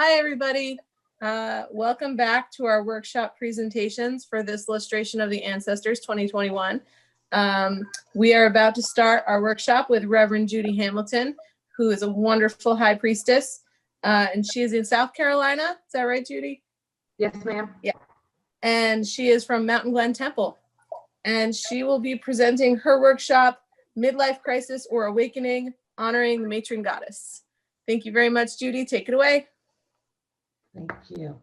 Hi, everybody. Welcome back to our workshop presentations for this illustration of the Ancestors 2021. We are about to start our workshop with Reverend Judy Hamilton, who is a wonderful high priestess, and she is in South Carolina. Is that right, Judy? Yes, ma'am. Yeah. And she is from Mountain Glen Temple, and she will be presenting her workshop, Midlife Crisis or Awakening, Honoring the Matron Goddess. Thank you very much, Judy. Take it away. Thank you.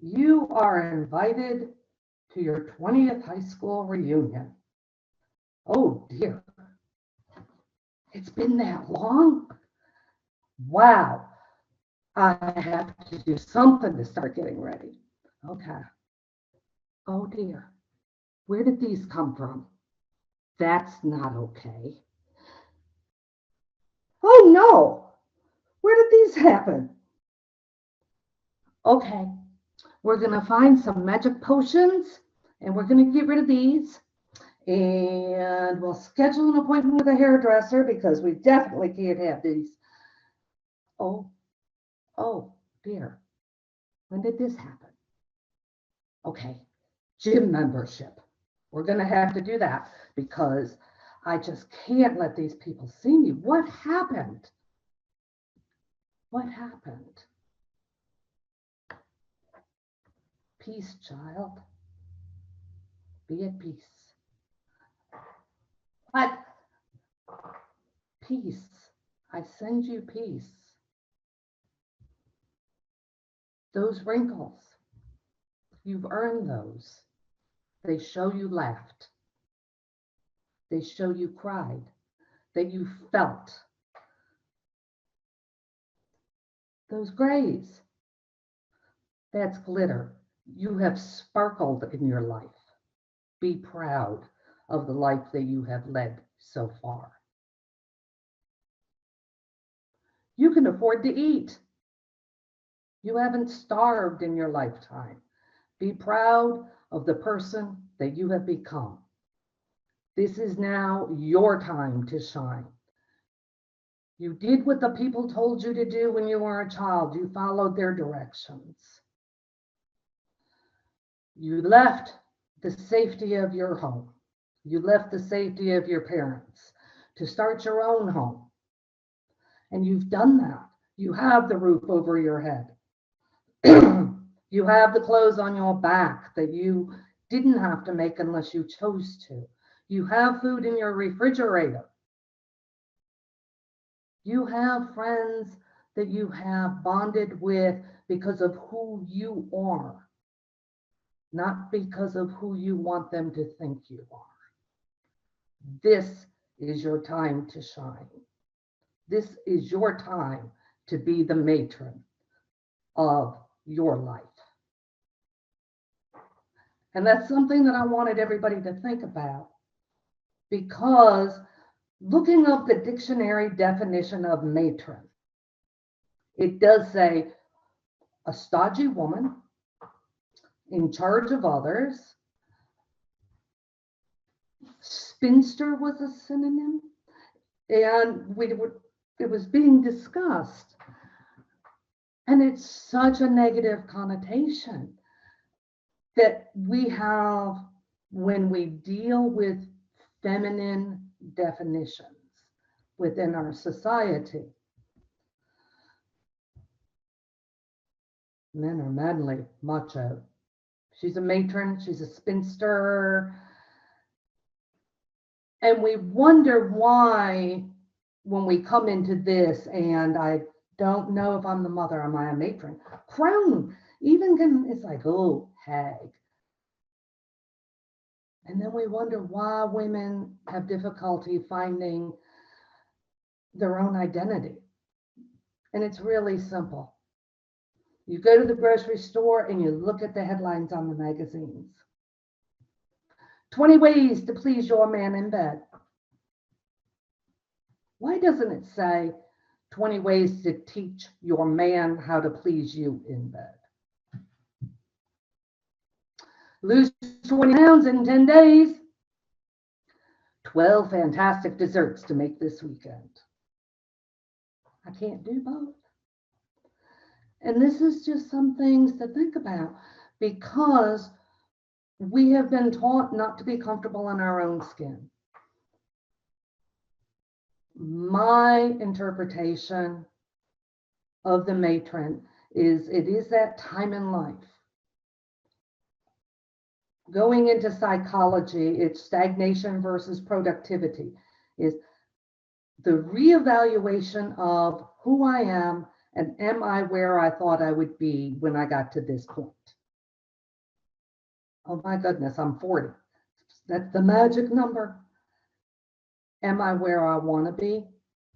You are invited to your 20th high school reunion. Oh dear. It's been that long? Wow. I have to do something to start getting ready. Okay. Oh dear. Where did these come from? That's not okay. Oh no. Where did these happen? Okay. We're going to find some magic potions and we're going to get rid of these. And we'll schedule an appointment with a hairdresser because we definitely can't have these. Oh dear. When did this happen? Okay, gym membership. We're going to have to do that because I just can't let these people see me. What happened? What happened? Peace, child. Be at peace. What? Peace. I send you peace. Those wrinkles, you've earned those. They show you laughed. They show you cried, that you felt. Those grays, that's glitter. You have sparkled in your life. Be proud of the life that you have led so far. You can afford to eat. You haven't starved in your lifetime. Be proud of the person that you have become. This is now your time to shine. You did what the people told you to do when you were a child. You followed their directions. You left the safety of your home. You left the safety of your parents to start your own home. And you've done that. You have the roof over your head. You have the clothes on your back that you didn't have to make unless you chose to. You have food in your refrigerator. You have friends that you have bonded with because of who you are, not because of who you want them to think you are. This is your time to shine. This is your time to be the matron of your life. And that's something that I wanted everybody to think about, because looking up the dictionary definition of matron, it does say a stodgy woman in charge of others. Spinster was a synonym, and it was being discussed. And it's such a negative connotation that we have when we deal with feminine definitions within our society. Men are manly, macho. She's a matron, she's a spinster. And we wonder why, when we come into this, and I don't know if I'm the mother, am I a matron? Crone, even it's like, oh, hag. And then we wonder why women have difficulty finding their own identity. And it's really simple. You go to the grocery store and you look at the headlines on the magazines. 20 ways to please your man in bed. Why doesn't it say 20 ways to teach your man how to please you in bed? Lose 20 pounds in 10 days. 12 fantastic desserts to make this weekend. I can't do both. And this is just some things to think about, because we have been taught not to be comfortable in our own skin. My interpretation of the matron is it is that time in life. Going into psychology, it's stagnation versus productivity, is the reevaluation of who I am and am I where I thought I would be when I got to this point. Oh my goodness, I'm 40. That's the magic number. Am I where I want to be?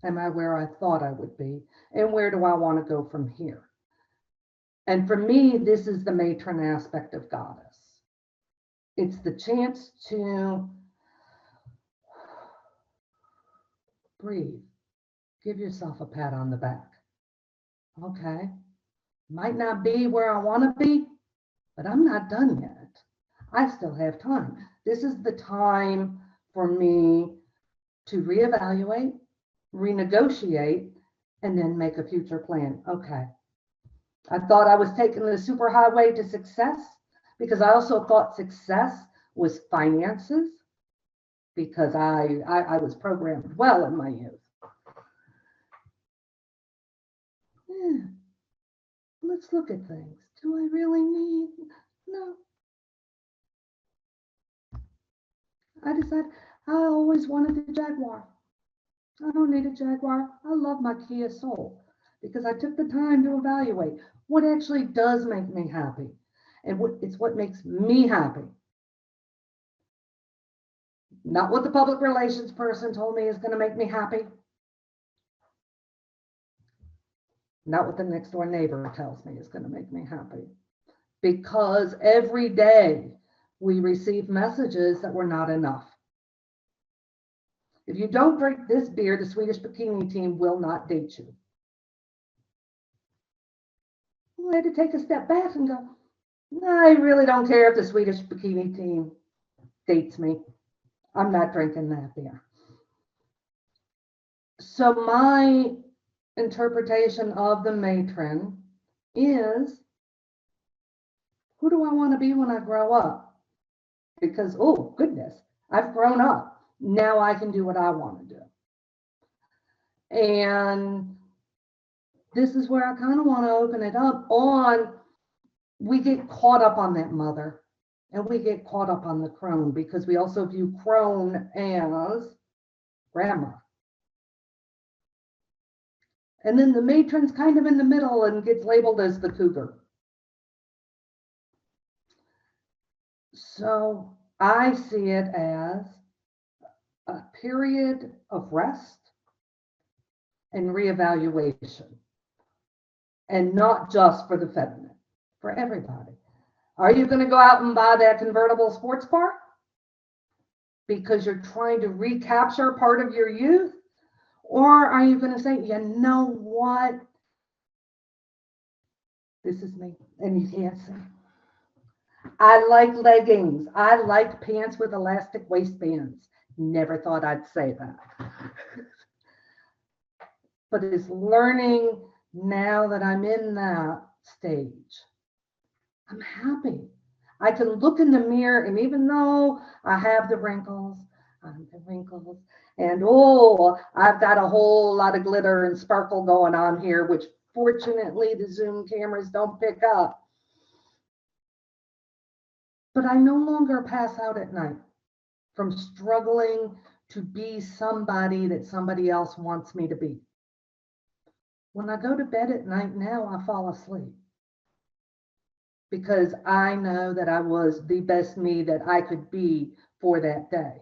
Am I where I thought I would be? And where do I want to go from here? And for me, this is the matron aspect of goddess. It's the chance to breathe. Give yourself a pat on the back. Okay, might not be where I want to be, but I'm not done yet. I still have time. This is the time for me to reevaluate, renegotiate, and then make a future plan. Okay, I thought I was taking the superhighway to success, because I also thought success was finances, because I was programmed well in my youth. Yeah. Let's look at things. Do I really need? No. I decided I always wanted a Jaguar. I don't need a Jaguar. I love my Kia Soul, because I took the time to evaluate what actually does make me happy, and it's what makes me happy. Not what the public relations person told me is going to make me happy. Not what the next door neighbor tells me is going to make me happy. Because every day we receive messages that we're not enough. If you don't drink this beer, the Swedish bikini team will not date you. I had to take a step back and go, I really don't care if the Swedish bikini team dates me. I'm not drinking that beer. So my interpretation of the matron is, who do I want to be when I grow up? Because, oh goodness, I've grown up. Now I can do what I want to do. And this is where I kind of want to open it up on, we get caught up on that mother, and we get caught up on the crone, because we also view crone as grandma. And then the matron's kind of in the middle and gets labeled as the cougar. So I see it as a period of rest and reevaluation, and not just for the feminine, for everybody. Are you going to go out and buy that convertible sports car because you're trying to recapture part of your youth? Or are you going to say, you know what? This is me, and you can't see. I like leggings. I like pants with elastic waistbands. Never thought I'd say that. But it's learning now that I'm in that stage. I'm happy. I can look in the mirror, and even though I have the wrinkles, and oh, I've got a whole lot of glitter and sparkle going on here, which fortunately the Zoom cameras don't pick up. But I no longer pass out at night from struggling to be somebody that somebody else wants me to be. When I go to bed at night now, I fall asleep, because I know that I was the best me that I could be for that day.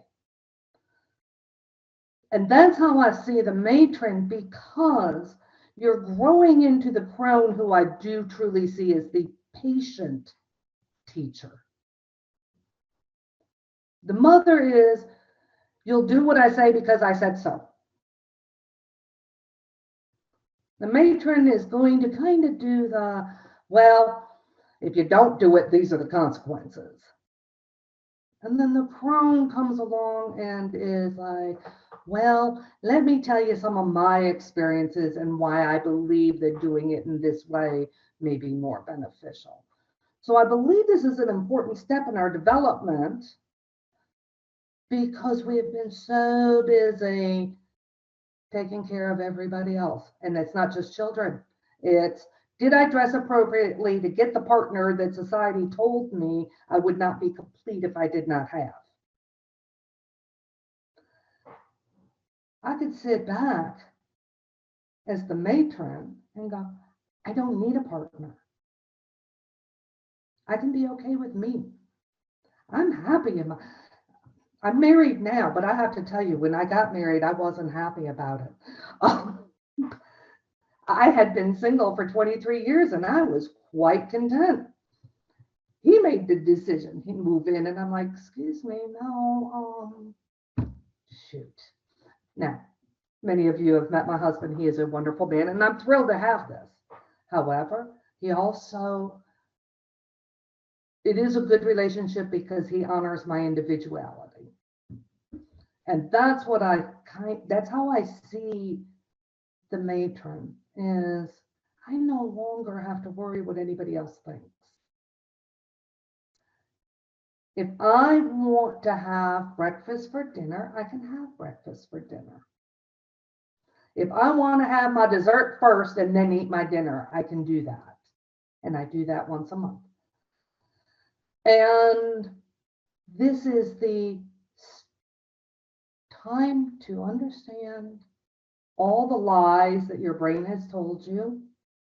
And that's how I see the matron, because you're growing into the crone, who I do truly see as the patient teacher. The mother is, you'll do what I say because I said so. The matron is going to kind of do the, well, if you don't do it, these are the consequences. And then the crone comes along and is like, well, let me tell you some of my experiences and why I believe that doing it in this way may be more beneficial. So I believe this is an important step in our development because we have been so busy taking care of everybody else. And it's not just children. It's, did I dress appropriately to get the partner that society told me I would not be complete if I did not have? I could sit back as the matron and go, I don't need a partner. I can be okay with me. I'm happy in my, I'm married now, but I have to tell you, when I got married, I wasn't happy about it. I had been single for 23 years and I was quite content. He made the decision, he moved in, and I'm like, excuse me, no, shoot. Now, many of you have met my husband. He is a wonderful man, and I'm thrilled to have this. However, he also, it is a good relationship because he honors my individuality. And that's what that's how I see the matron, is I no longer have to worry what anybody else thinks. If I want to have breakfast for dinner, I can have breakfast for dinner. If I want to have my dessert first and then eat my dinner, I can do that. And I do that once a month. And this is the time to understand all the lies that your brain has told you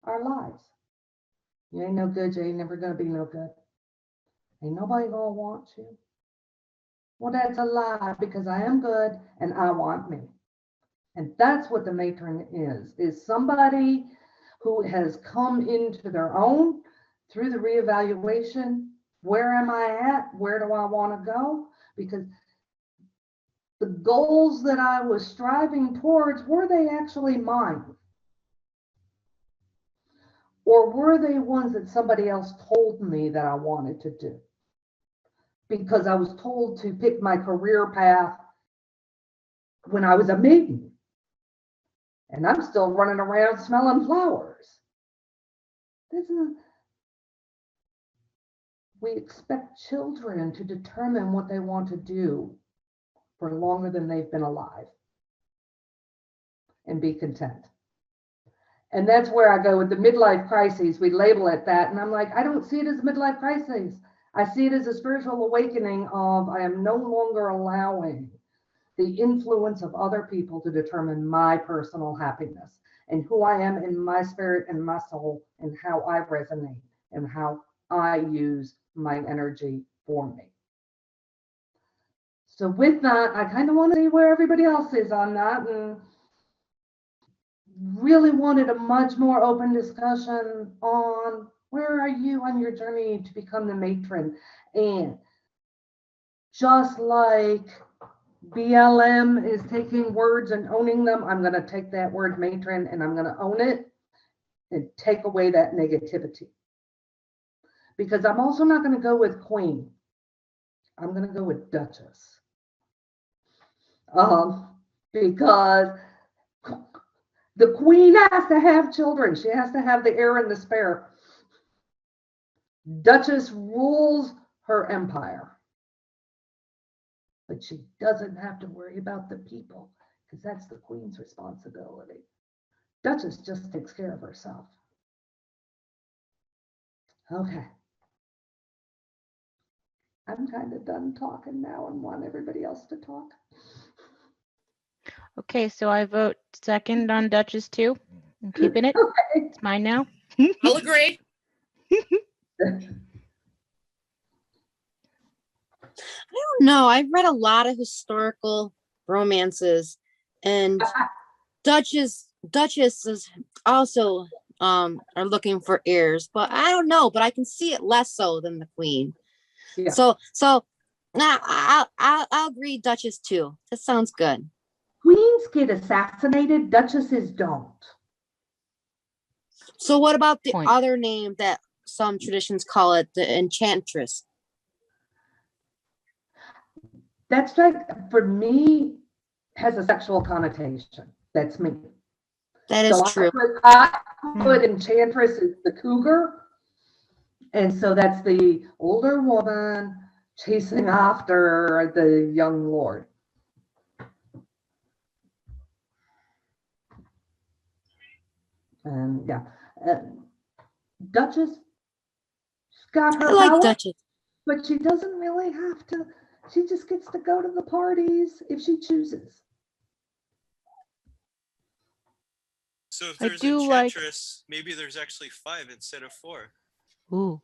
are lies. You ain't no good, you ain't never gonna be no good. Ain't nobody gonna want you. Well, that's a lie, because I am good and I want me. And that's what the matron is somebody who has come into their own through the reevaluation. Where am I at? Where do I want to go? Because the goals that I was striving towards, were they actually mine? Or were they ones that somebody else told me that I wanted to do? Because I was told to pick my career path when I was a maiden. And I'm still running around smelling flowers. We expect children to determine what they want to do for longer than they've been alive and be content. And that's where I go with the midlife crises. We label it that. And I'm like, I don't see it as a midlife crisis. I see it as a spiritual awakening of, I am no longer allowing the influence of other people to determine my personal happiness and who I am in my spirit and my soul and how I resonate and how I use my energy for me. So with that, I kind of want to see where everybody else is on that, and really wanted a much more open discussion on where are you on your journey to become the matron. And just like BLM is taking words and owning them, I'm going to take that word matron and I'm going to own it and take away that negativity. Because I'm also not going to go with queen. I'm going to go with duchess. Because the queen has to have children. She has to have the heir and the spare. Duchess rules her empire. But she doesn't have to worry about the people, because that's the queen's responsibility. Duchess just takes care of herself. Okay. I'm kind of done talking now and want everybody else to talk. Okay, so I vote second on Duchess too. I'm keeping it. Okay. It's mine now. I'll agree. No, I've read a lot of historical romances, and duchesses also are looking for heirs, but I don't know, but I can see it less so than the queen. Yeah. So nah, I'll agree duchess too. That sounds good. Queens get assassinated, duchesses don't. So what about the Point. other name that some traditions call it, the enchantress? That's like, for me, has a sexual connotation. That's me. That is true. I put Enchantress as the cougar. And so that's the older woman chasing after the young lord. And yeah, Duchess got her I like power, Duchess. but she doesn't really have to. She just gets to go to the parties if she chooses. So if I there's do like- Enchantress, maybe there's actually 5 instead of 4. Ooh.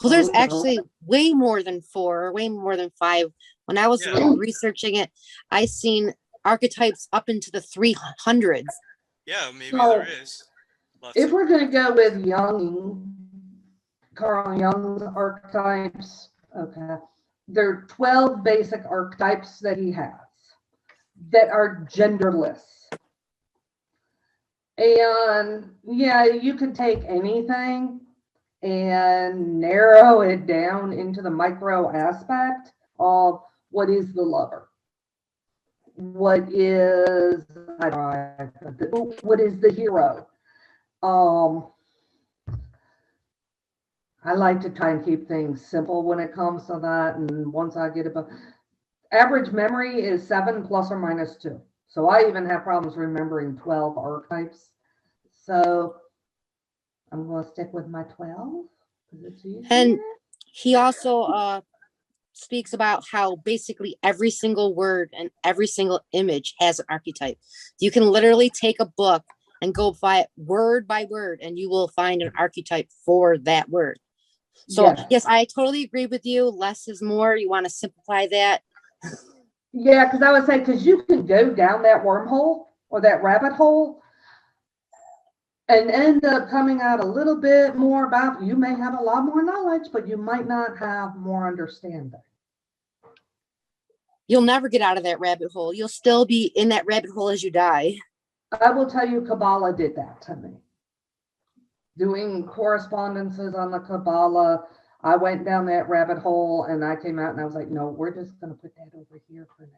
Well, there's Oh, actually way more than 4, or way more than 5. When I was Yeah. researching it, I seen archetypes up into the 300s. Yeah, maybe So, there is. Lots If of, we're going to go with Carl Jung's archetypes, okay, there are 12 basic archetypes that he has that are genderless. And yeah, you could take anything and narrow it down into the micro aspect of what is the lover, what is the hero. I like to try and keep things simple when it comes to that. And once I get above, average memory is 7 plus or minus 2. So I even have problems remembering 12 archetypes. So I'm going to stick with my 12 because it's easier. And he also speaks about how basically every single word and every single image has an archetype. You can literally take a book and go by it word by word, and you will find an archetype for that word. So yes, I totally agree with you. Less is more. You want to simplify that. Yeah, because I would say, because you can go down that wormhole or that rabbit hole and end up coming out a little bit more about, you may have a lot more knowledge, but you might not have more understanding. You'll never get out of that rabbit hole. You'll still be in that rabbit hole as you die. I will tell you, Kabbalah did that to me. Doing correspondences on the Kabbalah, I went down that rabbit hole and I came out and I was like, no, we're just going to put that over here for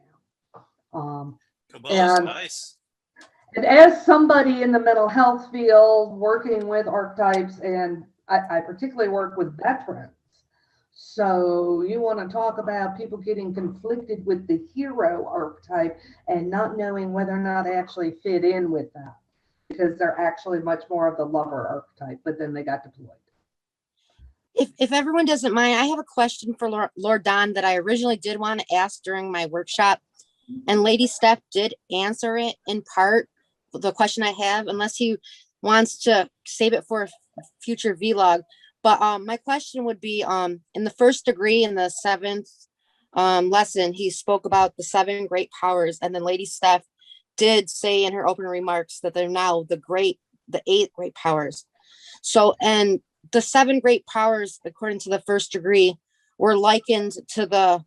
now. Kabbalah's and- nice. And as somebody in the mental health field working with archetypes, and I particularly work with veterans. So you want to talk about people getting conflicted with the hero archetype and not knowing whether or not they actually fit in with that, because they're actually much more of the lover archetype, but then they got deployed. If everyone doesn't mind, I have a question for Lord Don that I originally did want to ask during my workshop, and Lady Steph did answer it in part, the question I have, unless he wants to save it for a future vlog. But my question would be, in the first degree, in the 7th lesson, he spoke about the 7 great powers, and then Lady Steph did say in her opening remarks that they're now the 8 great powers. So, and the 7 great powers, according to the first degree, were likened to the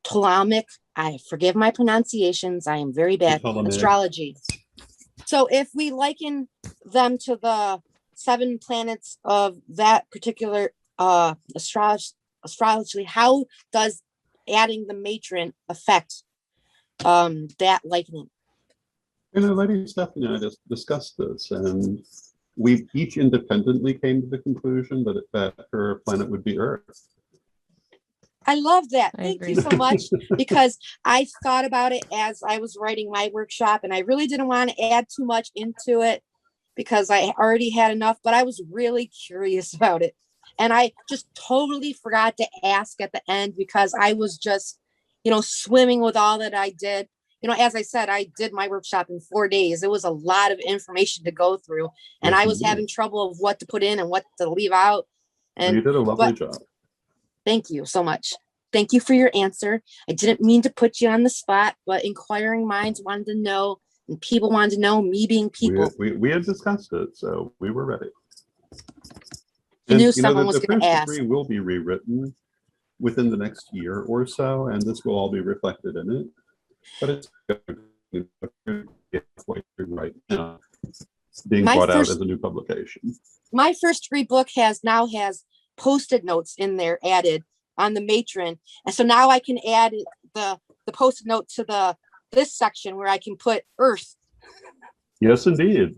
Ptolemaic. I forgive my pronunciations. I am very bad. Astrology. So if we liken them to the 7 planets of that particular astrology, how does adding the matron affect that likening? Lady Stephanie and I just discussed this, and we each independently came to the conclusion that her planet would be Earth. I love that. I Thank agree. you so much, because I thought about it as I was writing my workshop, and I really didn't want to add too much into it because I already had enough, but I was really curious about it. And I just totally forgot to ask at the end because I was just, swimming with all that I did. As I said, I did my workshop in 4 days. It was a lot of information to go through, and I was having trouble of what to put in and what to leave out. And you did a lovely job. Thank you so much. Thank you for your answer. I didn't mean to put you on the spot, but inquiring minds wanted to know, and people wanted to know, me being people. We had discussed it, so we were ready. I knew someone was going to ask. The first degree will be rewritten within the next year or so, and this will all be reflected in it. But it's right now being brought out as a new publication. My first degree book has Post-it notes in there added on the matron. And so now I can add the post-it note to this section where I can put Earth. Yes, indeed.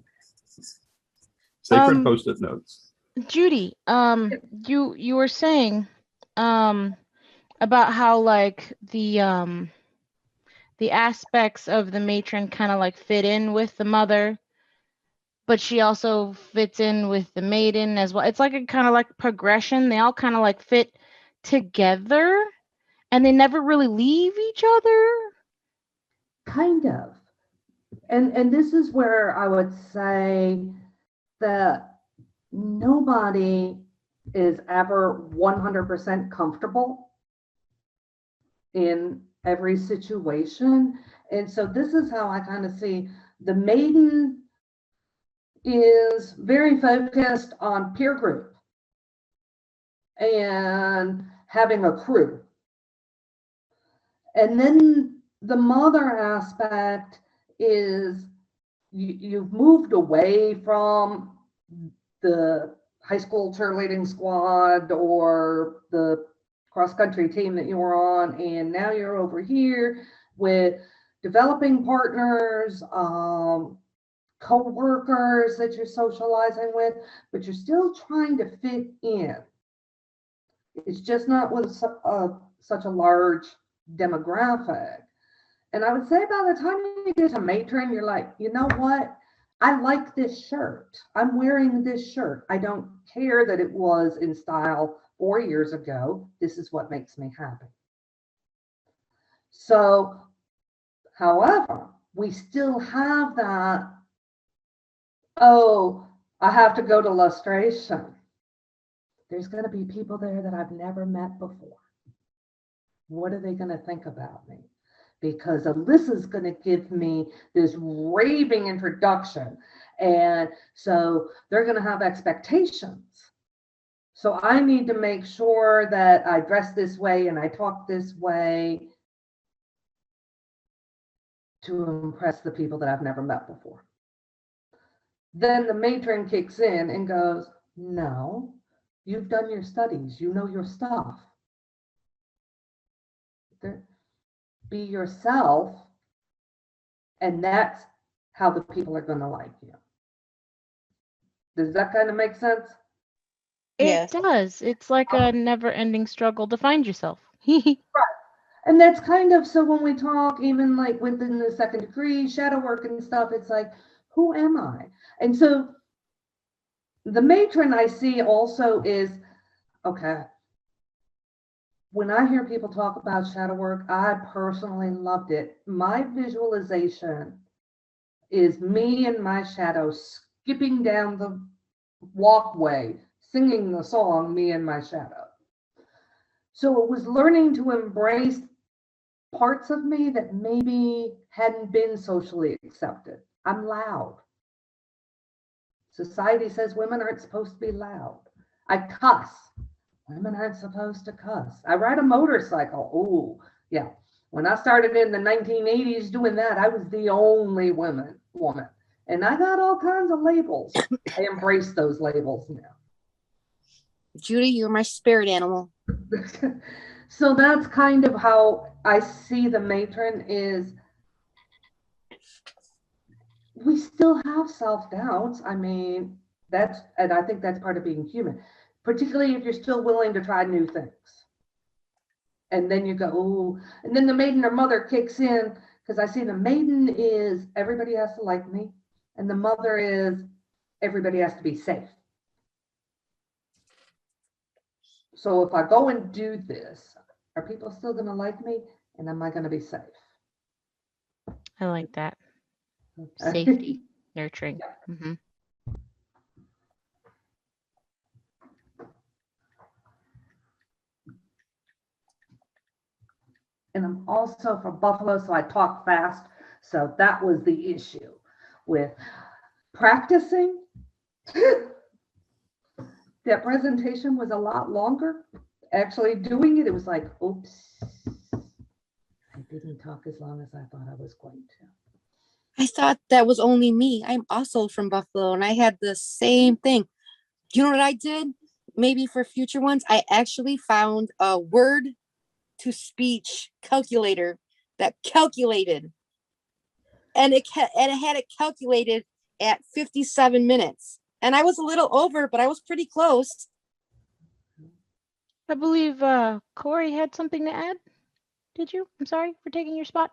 Sacred Um, post-it notes. Judy, you were saying about how like the aspects of the matron kind of like fit in with the mother, but she also fits in with the maiden as well. It's like a kind of like progression. They all kind of like fit together and they never really leave each other. Kind of. And this is where I would say that nobody is ever 100% comfortable in every situation. And so this is how I kind of see the maiden is very focused on peer group and having a crew. And then the mother aspect is you've moved away from the high school cheerleading squad or the cross-country team that you were on, and now you're over here with developing partners, co-workers that you're socializing with, but you're still trying to fit in. It's just not with such a large demographic. And I would say by the time you get to matron, you're like, you know what? I like this shirt. I'm wearing this shirt. I don't care that it was in style 4 years ago. This is what makes me happy. So, however, we still have that, oh, I have to go to lustration. There's going to be people there that I've never met before. What are they going to think about me? Because Alyssa's going to give me this raving introduction. And so they're going to have expectations. So I need to make sure that I dress this way and I talk this way to impress the people that I've never met before. Then the matron kicks in and goes, no, you've done your studies. You know your stuff. Be yourself, and that's how the people are going to like you. Does that kind of make sense? It does. It's like a never-ending struggle to find yourself. Right. And that's kind of, so when we talk, even like within the second degree, shadow work and stuff, it's like, who am I? And so the matron I see also is, okay, when I hear people talk about shadow work, I personally loved it. My visualization is me and my shadow skipping down the walkway, singing the song, Me and My Shadow. So it was learning to embrace parts of me that maybe hadn't been socially accepted. I'm loud. Society says women aren't supposed to be loud. I cuss. Women aren't supposed to cuss. I ride a motorcycle. Oh, yeah. When I started in the 1980s doing that, I was the only woman. And I got all kinds of labels. I embrace those labels now. Judy, you're my spirit animal. So that's kind of how I see the matron is. We still have self-doubts. I mean, and I think that's part of being human, particularly if you're still willing to try new things. And then you go, oh, and then the maiden or mother kicks in, because I see the maiden is everybody has to like me, and the mother is everybody has to be safe. So if I go and do this, are people still going to like me, and am I going to be safe? I like that. Safety, nurturing. Yeah. Mm-hmm. And I'm also from Buffalo, so I talk fast. So that was the issue with practicing. That presentation was a lot longer. Actually doing it, it was like, oops, I didn't talk as long as I thought I was going to. I thought that was only me. I'm also from Buffalo, and I had the same thing. You know what I did? maybe for future ones, I actually found a word to speech calculator that calculated, and it had it calculated at 57 minutes. And I was a little over, but I was pretty close. I believe Corey had something to add. Did you? I'm sorry for taking your spot.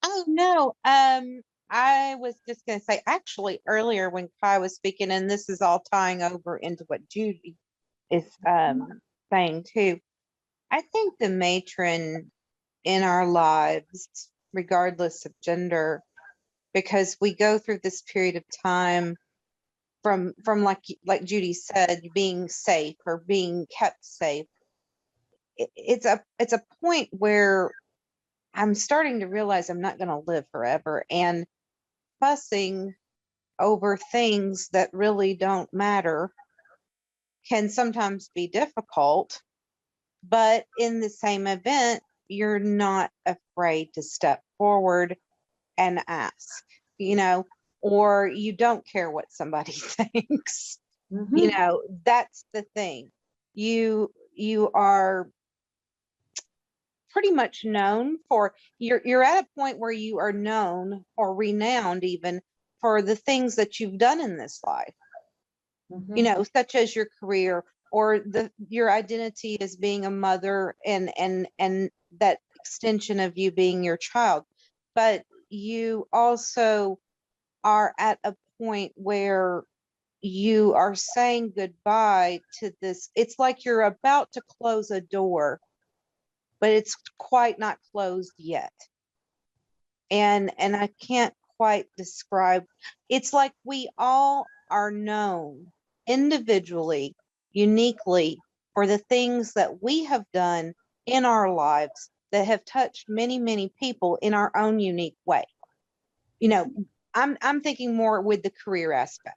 Oh no. I was just gonna say actually earlier when Kai was speaking, and this is all tying over into what Judy is saying too. I think the matron in our lives, regardless of gender, because we go through this period of time from like Judy said, being safe or being kept safe. It's a point where I'm starting to realize I'm not going to live forever, and fussing over things that really don't matter can sometimes be difficult. But in the same event, you're not afraid to step forward and ask, or you don't care what somebody thinks. That's the thing. You are pretty much known for, you're at a point where you are known or renowned even for the things that you've done in this life, such as your career or your identity as being a mother and that extension of you being your child. But you also are at a point where you are saying goodbye to this. It's like you're about to close a door, but it's quite not closed yet. And I can't quite describe. It's like we all are known individually, uniquely, for the things that we have done in our lives that have touched many, many people in our own unique way. I'm thinking more with the career aspect.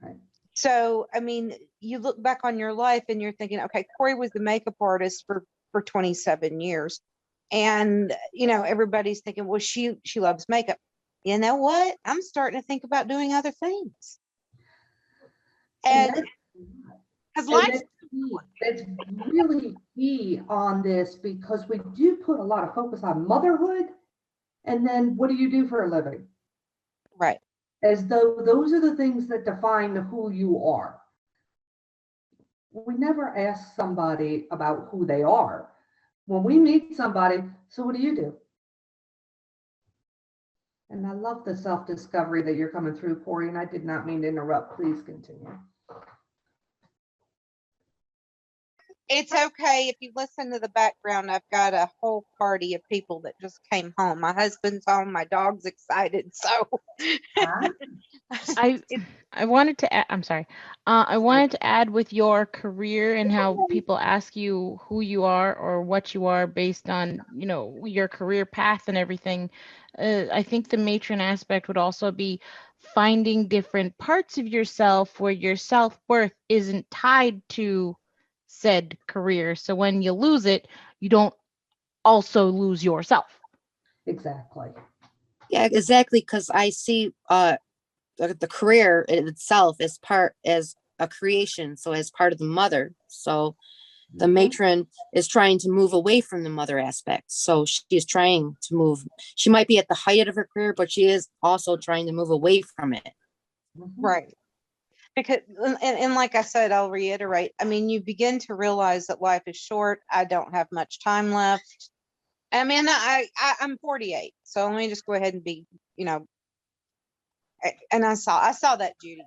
Right. So, I mean, you look back on your life and you're thinking, okay, Corey was the makeup artist for 27 years. And, everybody's thinking, well, she loves makeup. You know what? I'm starting to think about doing other things. And because life, it's really key on this, because we do put a lot of focus on motherhood. And then what do you do for a living? right. As though those are the things that define who you are. We never ask somebody about who they are. When we meet somebody, so what do you do? And I love the self-discovery that you're coming through, Corey, and I did not mean to interrupt. Please continue. It's okay. If you listen to the background, I've got a whole party of people that just came home. My husband's home. My dog's excited. So I wanted to add, I'm sorry. I wanted to add with your career and how people ask you who you are or what you are based on, your career path and everything. I think the matron aspect would also be finding different parts of yourself where your self-worth isn't tied to said career. So when you lose it, you don't also lose yourself. Exactly. Yeah, exactly. Because I see the career in itself as a creation, so as part of the mother. So the matron is trying to move away from the mother aspect. So she is trying to move. She might be at the height of her career, but she is also trying to move away from it. right. Because, and like I said, I'll reiterate, I mean, you begin to realize that life is short. I don't have much time left. I mean, I'm 48, so let me just go ahead and be, and I saw that, Judy.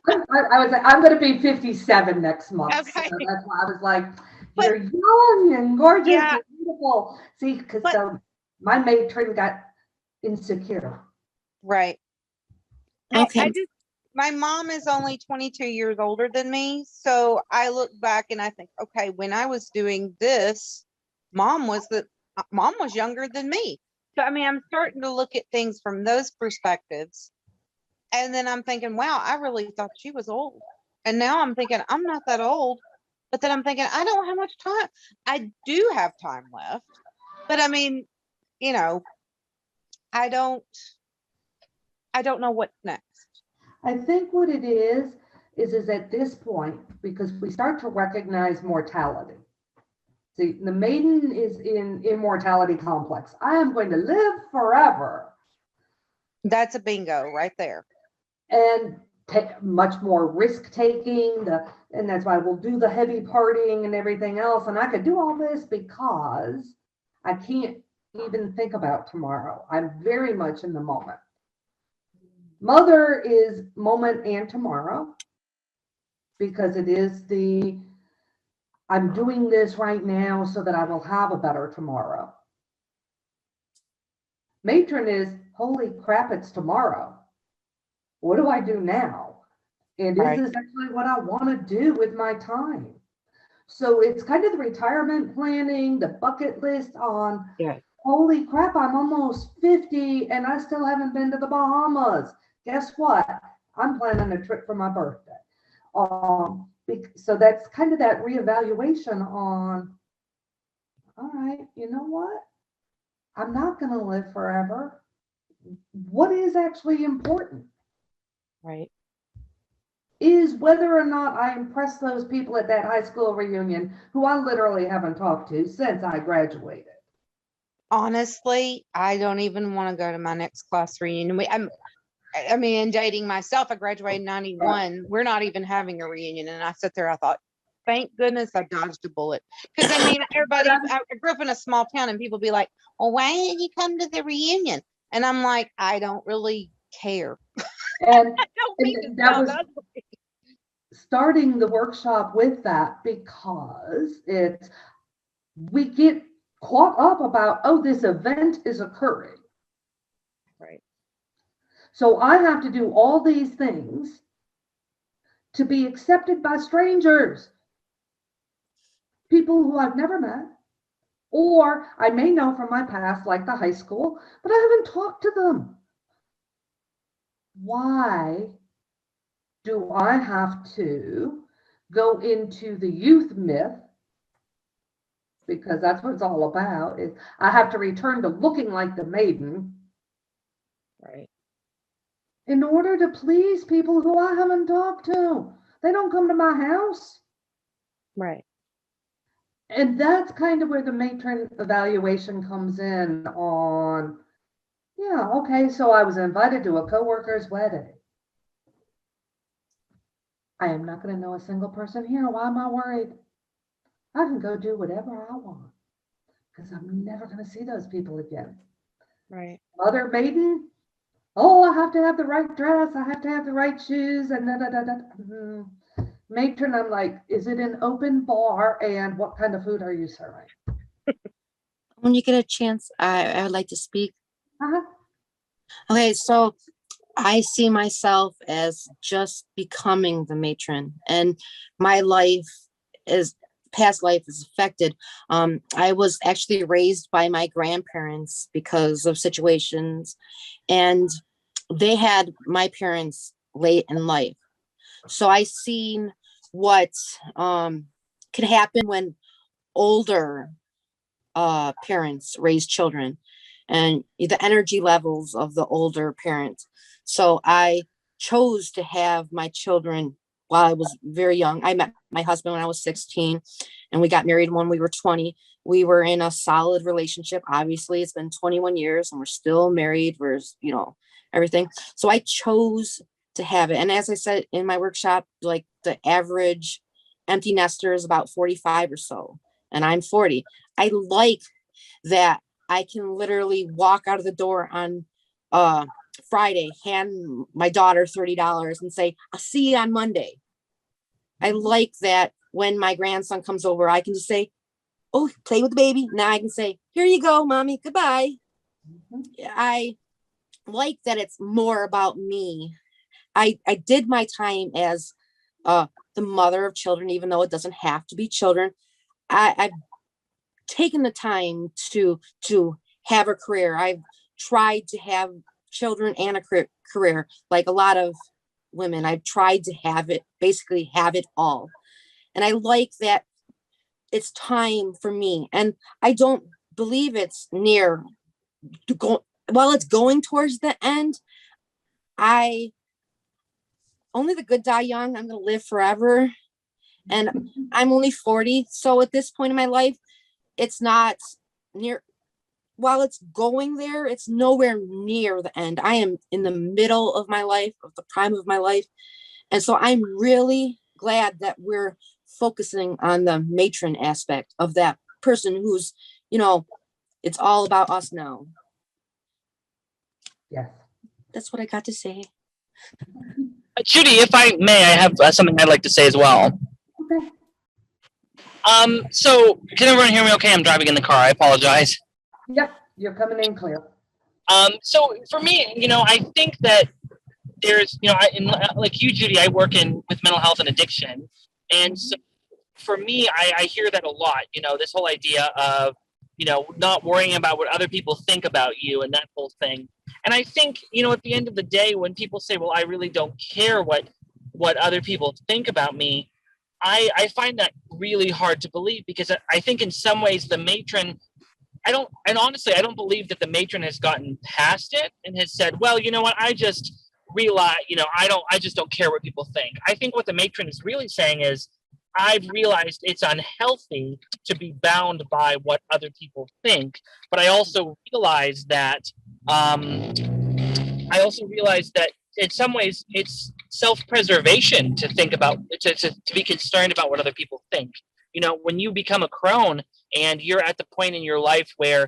I was like, I'm going to be 57 next month. Okay. So that's why I was like, you're young and gorgeous Yeah. and beautiful. See, because so my matron got insecure. Right. Okay. My mom is only 22 years older than me. So I look back and I think, okay, when I was doing this, mom was younger than me. So, I mean, I'm starting to look at things from those perspectives. And then I'm thinking, wow, I really thought she was old. And now I'm thinking, I'm not that old. But then I'm thinking, I don't have much time. I do have time left. But I mean, I don't know what's next. I think what it is is at this point, because we start to recognize mortality. See, the maiden is in immortality complex. I am going to live forever. That's a bingo right there. And much more risk taking, and that's why we'll do the heavy partying and everything else. And I could do all this because I can't even think about tomorrow. I'm very much in the moment. Mother is moment and tomorrow, because it is I'm doing this right now so that I will have a better tomorrow. Matron is, holy crap, it's tomorrow. What do I do now? And Right. is this actually what I want to do with my time? So it's kind of the retirement planning, the bucket list on, Yeah. holy crap, I'm almost 50 and I still haven't been to the Bahamas. Guess what? I'm planning a trip for my birthday. So that's kind of that reevaluation on, all right, you know what? I'm not going to live forever. What is actually important? Right. Is whether or not I impress those people at that high school reunion who I literally haven't talked to since I graduated. Honestly, I don't even want to go to my next class reunion. I mean, dating myself, I graduated in 91. We're not even having a reunion. And I sat there, I thought, thank goodness I dodged a bullet. Because I mean, everybody, I grew up in a small town and people be like, well, why didn't you come to the reunion? And I'm like, I don't really care. And, I don't mean to that sound was ugly. starting the workshop with that, because we get caught up about, oh, this event is occurring. Right. So I have to do all these things to be accepted by strangers, people who I've never met, or I may know from my past, like the high school, but I haven't talked to them. Why do I have to go into the youth myth? Because that's what it's all about. Is I have to return to looking like the maiden, Right. in order to please people who I haven't talked to. They don't come to my house. Right. And that's kind of where the matron evaluation comes in on, yeah, okay, so I was invited to a coworker's wedding. I am not going to know a single person here. Why am I worried? I can go do whatever I want, because I'm never going to see those people again. Right. Mother maiden, oh, I have to have the right dress. I have to have the right shoes and da, da, da, da. Matron, I'm like, is it an open bar and what kind of food are you serving? When you get a chance, I would like to speak. Uh-huh. Okay, so I see myself as just becoming the matron, and my past life is affected. I was actually raised by my grandparents because of situations, and they had my parents late in life. So I seen what could happen when older parents raise children, and the energy levels of the older parents. So I chose to have my children while I was very young. I met my husband when I was 16, and we got married when we were 20. We were in a solid relationship. Obviously, it's been 21 years and we're still married. We're, everything. So I chose to have it. And as I said in my workshop, like the average empty nester is about 45 or so, and I'm 40. I like that I can literally walk out of the door on Friday, hand my daughter $30 and say, I'll see you on Monday. I like that when my grandson comes over, I can just say, oh, play with the baby. Now I can say, here you go, mommy, goodbye. I like that it's more about me. I did my time as the mother of children, even though it doesn't have to be children. I've taken the time to have a career. I've tried to have children and a career, like a lot of women. I've tried to basically have it all. And I like that it's time for me. And I don't believe it's near while it's going towards the end. I only the good die young. I'm going to live forever. And I'm only 40. So at this point in my life, it's not near, while it's going there, it's nowhere near the end. I am in the middle of my life, of the prime of my life. And so I'm really glad that we're focusing on the matron aspect of that person who's, it's all about us now. Yes. That's what I got to say. Judy, if I may, I have something I'd like to say as well. Okay. So can everyone hear me okay? I'm driving in the car. I apologize. Yep, you're coming in clear. So for me, I think that there's, like you, Judy, I work with mental health and addiction. And so for me, I hear that a lot, this whole idea of, not worrying about what other people think about you and that whole thing. And I think, at the end of the day, when people say, well, I really don't care what other people think about me, I find that really hard to believe, because I think in some ways the matron, honestly, I don't believe that the matron has gotten past it and has said, well, you know what, I just realize, I just don't care what people think. I think what the matron is really saying is, I've realized it's unhealthy to be bound by what other people think, but I also realize that in some ways it's self-preservation to think about, to be concerned about what other people think. When you become a crone and you're at the point in your life where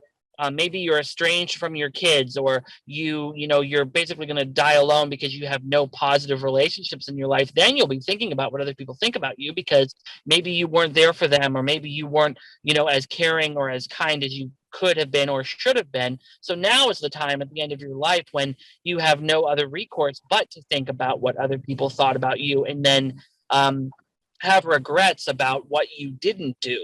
maybe you're estranged from your kids, or you're basically going to die alone because you have no positive relationships in your life, then you'll be thinking about what other people think about you, because maybe you weren't there for them, or maybe you weren't, as caring or as kind as you could have been or should have been. So now is the time at the end of your life when you have no other recourse but to think about what other people thought about you, and then have regrets about what you didn't do.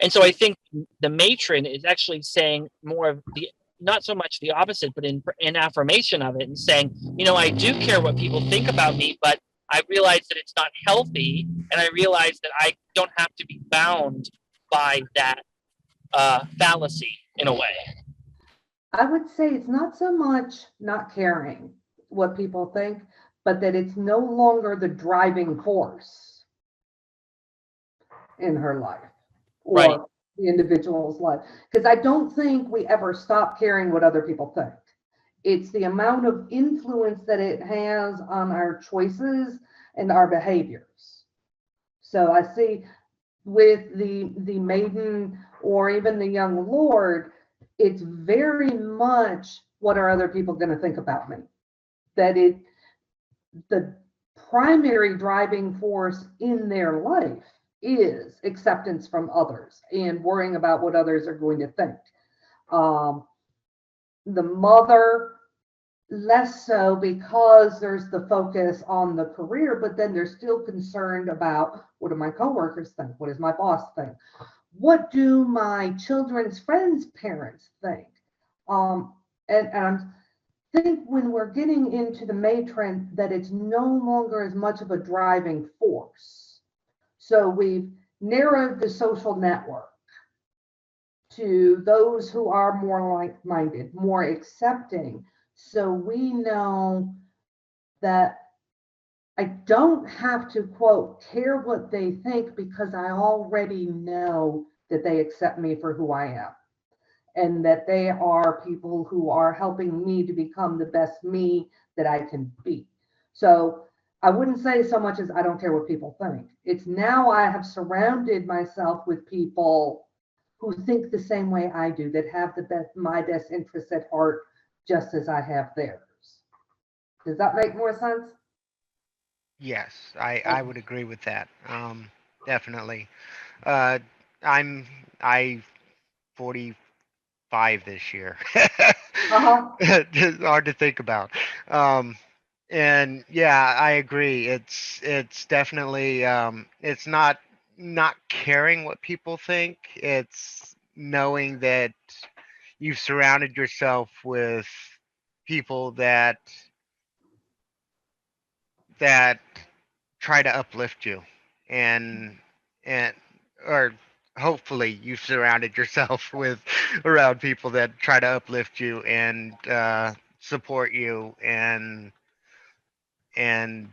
And so I think the matron is actually saying more of the, not so much the opposite, but in affirmation of it, and saying, I do care what people think about me, but I realize that it's not healthy, and I realize that I don't have to be bound by that fallacy in a way. I would say it's not so much not caring what people think, but that it's no longer the driving force in her life, or Right. the individual's life. Because I don't think we ever stop caring what other people think. It's the amount of influence that it has on our choices and our behaviors. So I see with the maiden, or even the young lord, it's very much, what are other people going to think about me? That the primary driving force in their life is acceptance from others and worrying about what others are going to think. The mother, less so, because there's the focus on the career, but then they're still concerned about, what do my coworkers think? What does my boss think? What do my children's friends' parents think? And I think when we're getting into the matron, that it's no longer as much of a driving force. So we've narrowed the social network to those who are more like-minded, more accepting. So we know that I don't have to, quote, care what they think, because I already know that they accept me for who I am, and that they are people who are helping me to become the best me that I can be. So I wouldn't say so much as I don't care what people think. It's now I have surrounded myself with people who think the same way I do, that have my best interests at heart, just as I have theirs. Does that make more sense? Yes, I would agree with that. Definitely. I'm 45 this year. It's hard to think about. And yeah, I agree. It's definitely it's not caring what people think. It's knowing that you've surrounded yourself with people that try to uplift you, and and or hopefully you've surrounded yourself with around people that try to uplift you and support you, and and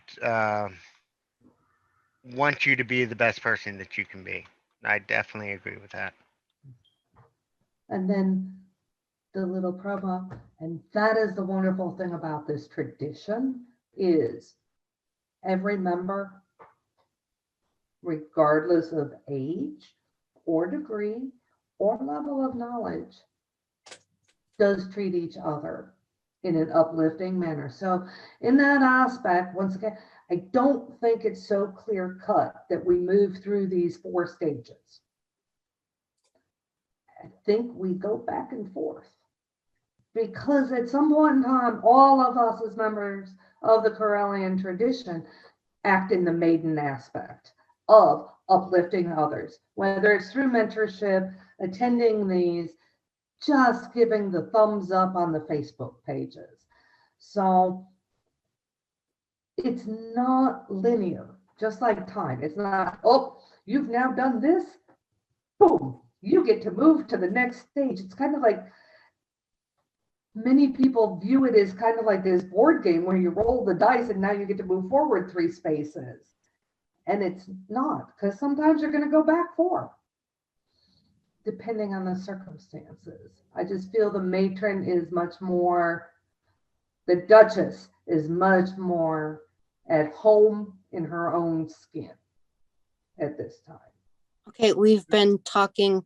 want you to be the best person that you can be. I definitely agree with that. And then the little promo, and that is the wonderful thing about this tradition is every member, regardless of age or degree or level of knowledge, does treat each other in an uplifting manner. So in that aspect, once again, I don't think it's so clear cut that we move through these 4 stages. I think we go back and forth because at some point in time, all of us as members of the Corellian tradition act in the maiden aspect of uplifting others, whether it's through mentorship, attending these, just giving the thumbs up on the Facebook pages. So it's not linear, just like time. It's not, oh, you've now done this, boom, you get to move to the next stage. It's kind of like, many people view it as kind of like this board game where you roll the dice and now you get to move forward 3 spaces. And it's not, because sometimes you're going to go back 4, depending on the circumstances. I just feel the matron is much more, the Duchess is much more at home in her own skin at this time. Okay, we've been talking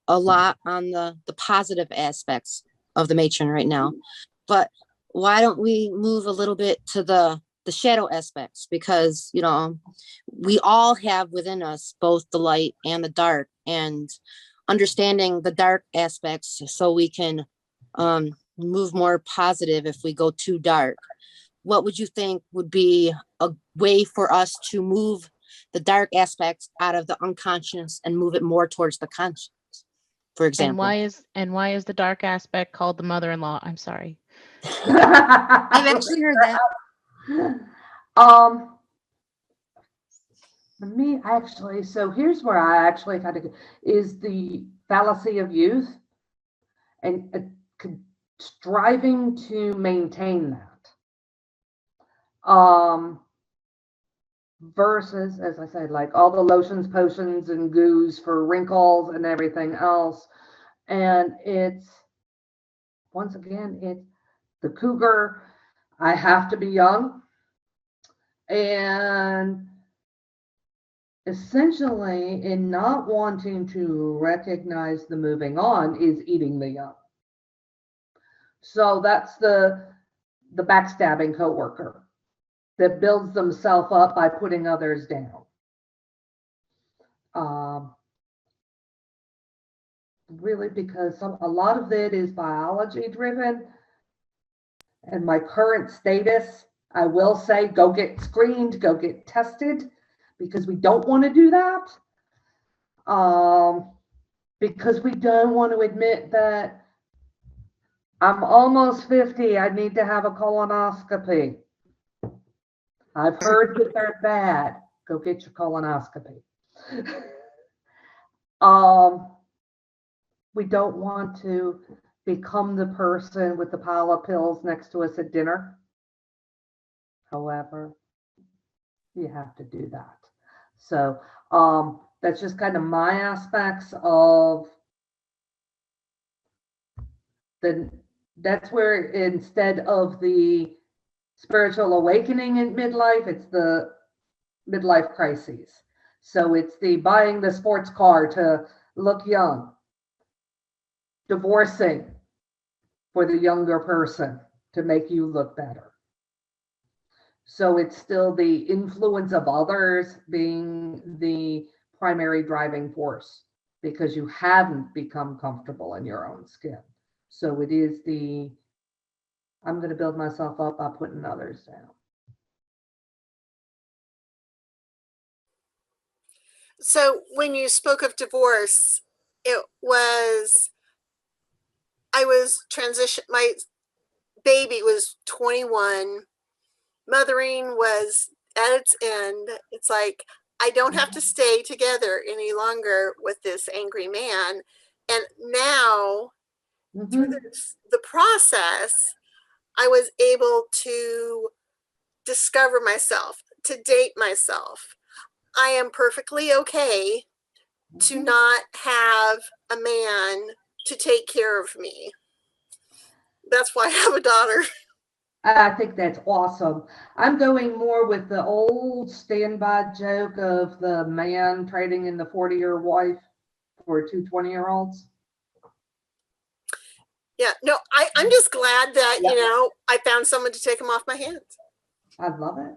a lot on the positive aspects of the matron right now, but why don't we move a little bit to the shadow aspects? Because, you know, we all have within us both the light and the dark, and understanding the dark aspects so we can move more positive if we go too dark. What would you think would be a way for us to move the dark aspects out of the unconscious and move it more towards the conscious, for example? And why is the dark aspect called the mother-in-law? I'm sorry. I've actually heard that. For me, actually, so here's where I actually kind of is the fallacy of youth and striving to maintain that. Versus, as I said, like all the lotions, potions, and goos for wrinkles and everything else. And it's, once again, it's the cougar. I have to be young. And essentially, in not wanting to recognize the moving on is eating the young. So that's the backstabbing coworker that builds themselves up by putting others down. Really, because a lot of it is biology driven. And my current status, I will say, go get screened, go get tested, because we don't want to do that. Because we don't want to admit that I'm almost 50, I need to have a colonoscopy. I've heard that they're bad. Go get your colonoscopy. We don't want to become the person with the pile of pills next to us at dinner. However, you have to do that. So that's just kind of my aspects of that's where instead of the spiritual awakening in midlife, it's the midlife crises. So it's the buying the sports car to look young, divorcing for the younger person to make you look better. So it's still the influence of others being the primary driving force because you haven't become comfortable in your own skin. So it is the, I'm going to build myself up by putting others down. So when you spoke of divorce, it was, I was my baby was 21, mothering was at its end. It's like, I don't have to stay together any longer with this angry man. And now through the process, I was able to discover myself, to date myself. I am perfectly okay to not have a man to take care of me. That's why I have a daughter. I think that's awesome. I'm going more with the old standby joke of the man trading in the 40-year wife for two 20-year-olds. Yeah, no, I'm just glad that, Yeah. you know, I found someone to take them off my hands. I love it.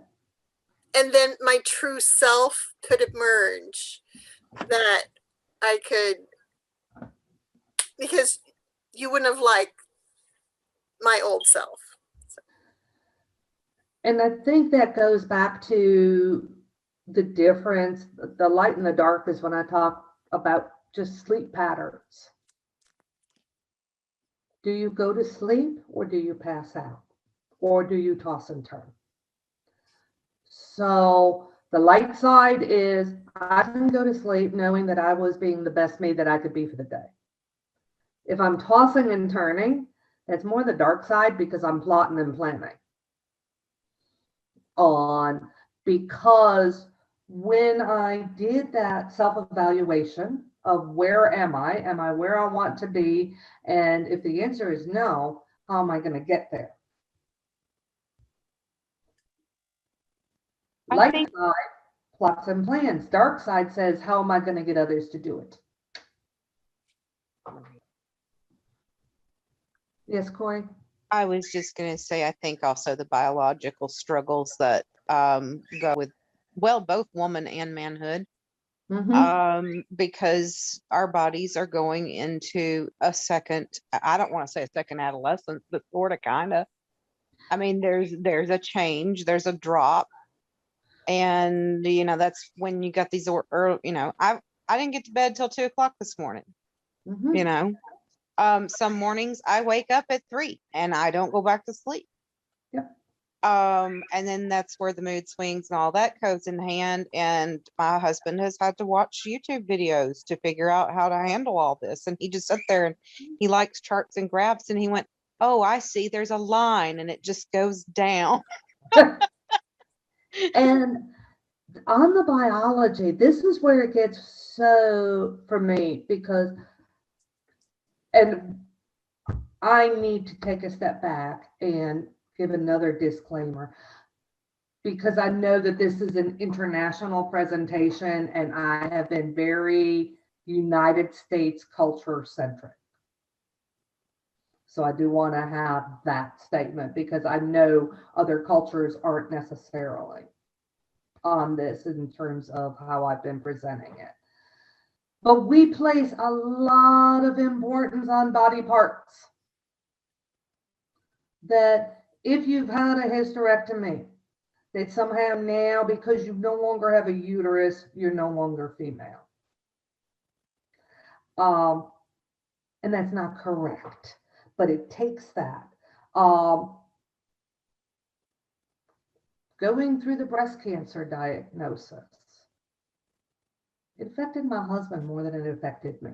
And then my true self could emerge, that I could, because you wouldn't have liked my old self. And I think that goes back to the difference, the light and the dark is when I talk about just sleep patterns. Do you go to sleep or do you pass out? Or do you toss and turn? So the light side is I can go to sleep knowing that I was being the best me that I could be for the day. If I'm tossing and turning, that's more the dark side because I'm plotting and planning on, because when I did that self-evaluation of where am I where I want to be? And if the answer is no, how am I going to get there? I Light think- side, plots and plans. Dark side says, how am I going to get others to do it? Yes, Corey? I was just going to say, I think also the biological struggles that go with, well, both woman and manhood, because our bodies are going into a second, I don't want to say a second adolescence, but sort of, kind of. I mean, there's a change, there's a drop. And, you know, that's when you got these, early, you know, I didn't get to bed till 2 o'clock this morning, you know. Some mornings I wake up at 3 and I don't go back to sleep. Yep. And then that's where the mood swings and all that goes in hand. And my husband has had to watch YouTube videos to figure out how to handle all this. And he just sat there and he likes charts and graphs. And he went, oh, I see, there's a line and it just goes down. And on the biology, this is where it gets so for me, because, and I need to take a step back and give another disclaimer, because I know that this is an international presentation and I have been very United States culture centric. So I do want to have that statement because I know other cultures aren't necessarily on this in terms of how I've been presenting it. But we place a lot of importance on body parts. That if you've had a hysterectomy, that somehow now, because you no longer have a uterus, you're no longer female. And that's not correct, but it takes that. Going through the breast cancer diagnosis, it affected my husband more than it affected me.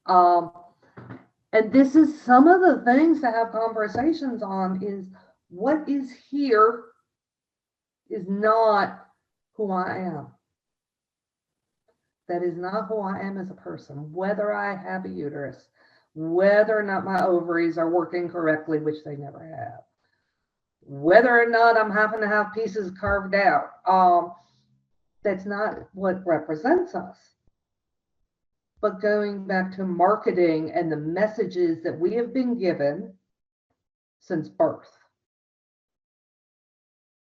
And this is some of the things to have conversations on, is what is here is not who I am. That is not who I am as a person, whether I have a uterus, whether or not my ovaries are working correctly, which they never have, whether or not I'm having to have pieces carved out. That's not what represents us. But going back to marketing and the messages that we have been given since birth,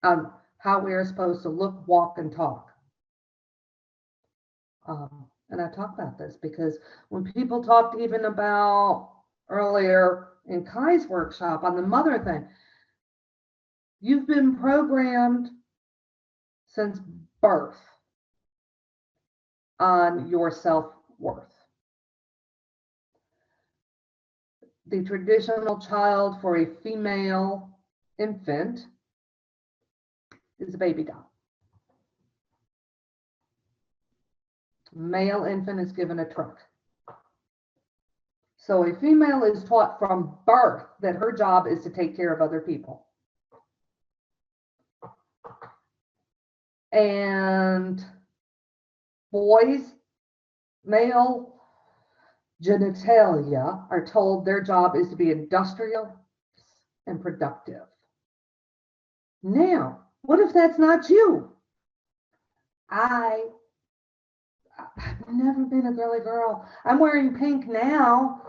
how we are supposed to look, walk, and talk. And I talk about this because when people talked even about earlier in Kai's workshop on the mother thing, you've been programmed since birth on your self-worth. The traditional child for a female infant is a baby doll. Male infant is given a trunk. So a female is taught from birth that her job is to take care of other people. And boys, male genitalia are told their job is to be industrial and productive. Now, what if that's not you? I've never been a girly girl. I'm wearing pink now,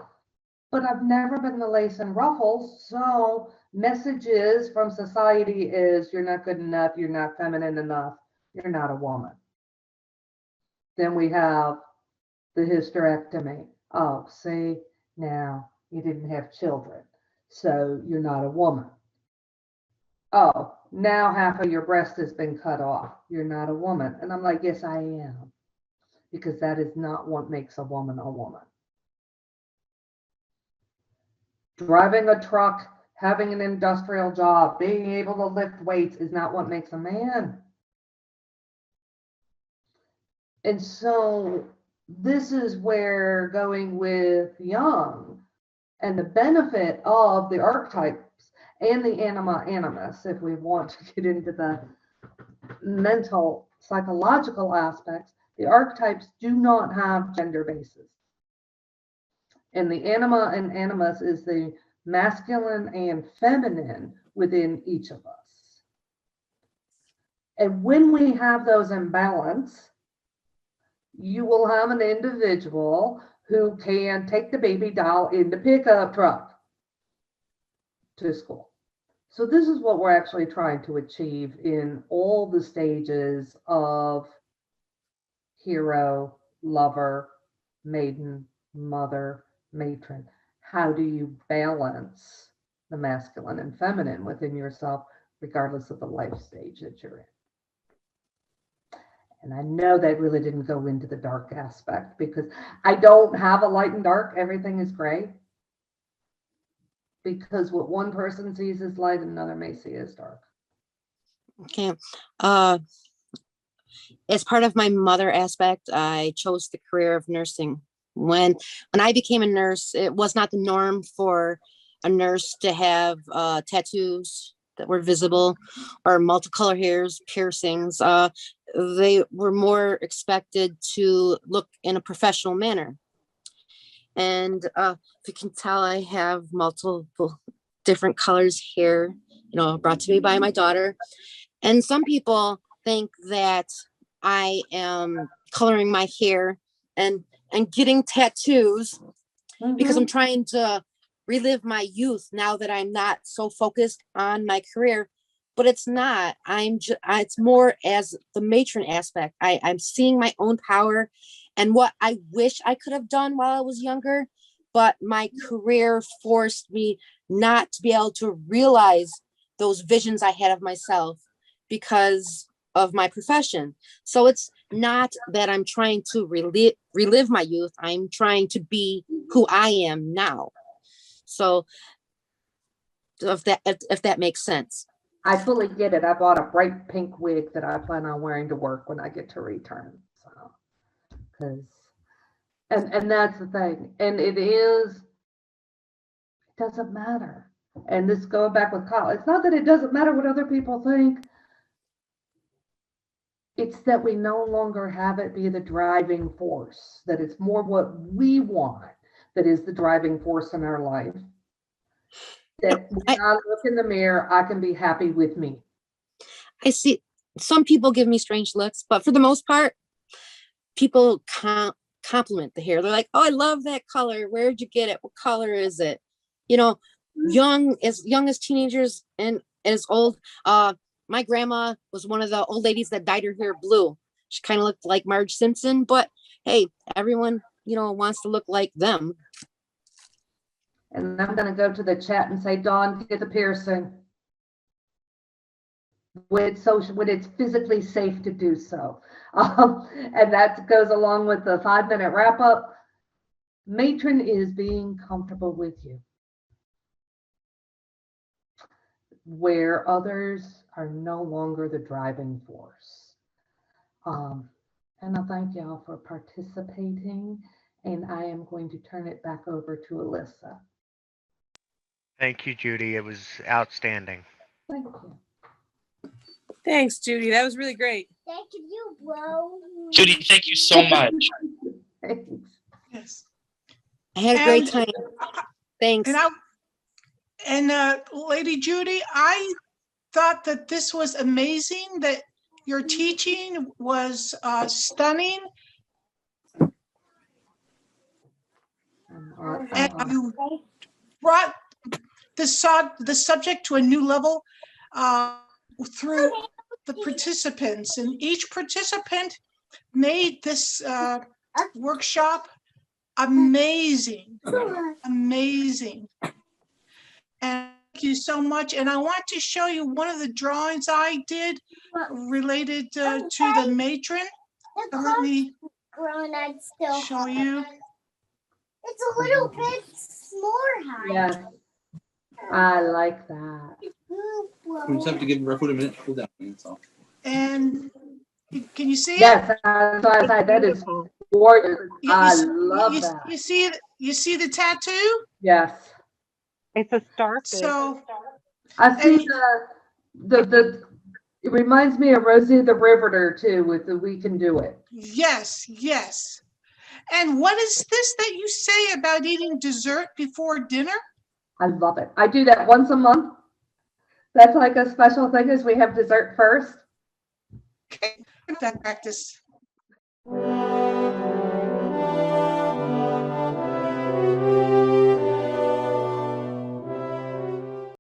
but I've never been the lace and ruffles. So messages from society is you're not good enough, you're not feminine enough, you're not a woman. Then we have the hysterectomy. Oh, see, now you didn't have children, so you're not a woman. Oh, now half of your breast has been cut off. You're not a woman. And I'm like, yes, I am. Because that is not what makes a woman a woman. Driving a truck, having an industrial job, being able to lift weights is not what makes a man. And so this is where going with Jung and the benefit of the archetypes and the anima animus, if we want to get into the mental, psychological aspects, the archetypes do not have gender bases. And the anima and animus is the masculine and feminine within each of us. And when we have those in balance, you will have an individual who can take the baby doll in the pickup truck to school. So this is what we're actually trying to achieve in all the stages of hero, lover, maiden, mother, matron. How do you balance the masculine and feminine within yourself, regardless of the life stage that you're in? And I know that really didn't go into the dark aspect because I don't have a light and dark. Everything is gray. Because what one person sees as light, another may see as dark. Okay. As part of my mother aspect, I chose the career of nursing. When I became a nurse, it was not the norm for a nurse to have tattoos that were visible or multicolor hairs, piercings. They were more expected to look in a professional manner. And if you can tell, I have multiple different colors here, brought to me by my daughter. And some people think that I am coloring my hair and getting tattoos because I'm trying to relive my youth now that I'm not so focused on my career. But it's not. It's more as the matron aspect. I'm seeing my own power and what I wish I could have done while I was younger, but my career forced me not to be able to realize those visions I had of myself because of my profession. So it's not that I'm trying to relive my youth. I'm trying to be who I am now. So if that makes sense. I fully get it. I bought a bright pink wig that I plan on wearing to work when I get to return. So, and that's the thing. And it doesn't matter. And this going back with Kyle, it's not that it doesn't matter what other people think. It's that we no longer have it be the driving force, that it's more what we want that is the driving force in our life. That when I look in the mirror, I can be happy with me. I see some people give me strange looks, but for the most part, people compliment the hair. They're like, "Oh, I love that color. Where'd you get it? What color is it?" Young as teenagers and as old. My grandma was one of the old ladies that dyed her hair blue. She kind of looked like Marge Simpson, but hey, everyone, wants to look like them. And I'm going to go to the chat and say, Dawn, get the piercing. When it's physically safe to do so. And that goes along with the 5-minute wrap up. Matron is being comfortable with you. Where others are no longer the driving force. And I thank y'all for participating. And I am going to turn it back over to Alyssa. Thank you, Judy. It was outstanding. Thank you. Thanks, Judy. That was really great. Thank you, bro. Judy, thank you so much. Thanks. Yes. I had a great And- time. Thanks. And Lady Judy, I thought that this was amazing, that your teaching was stunning. And you brought the subject to a new level through the participants, and each participant made this workshop amazing, amazing. And thank you so much. And I want to show you one of the drawings I did related to the matron. So let me show you. It's a little bit more high. Yes, I like that. We just have to give Refoot a minute to cool down. That's all. And can you see it? Yes, that is gorgeous. I love that. You see the tattoo? Yes. It's a starfish. So I see the it reminds me of Rosie the Riveter too, with the We Can Do It. yes, yes. And what is this that you say about eating dessert before dinner? I love it. I do that once a month. That's like a special thing, is we have dessert first. Okay, that practice.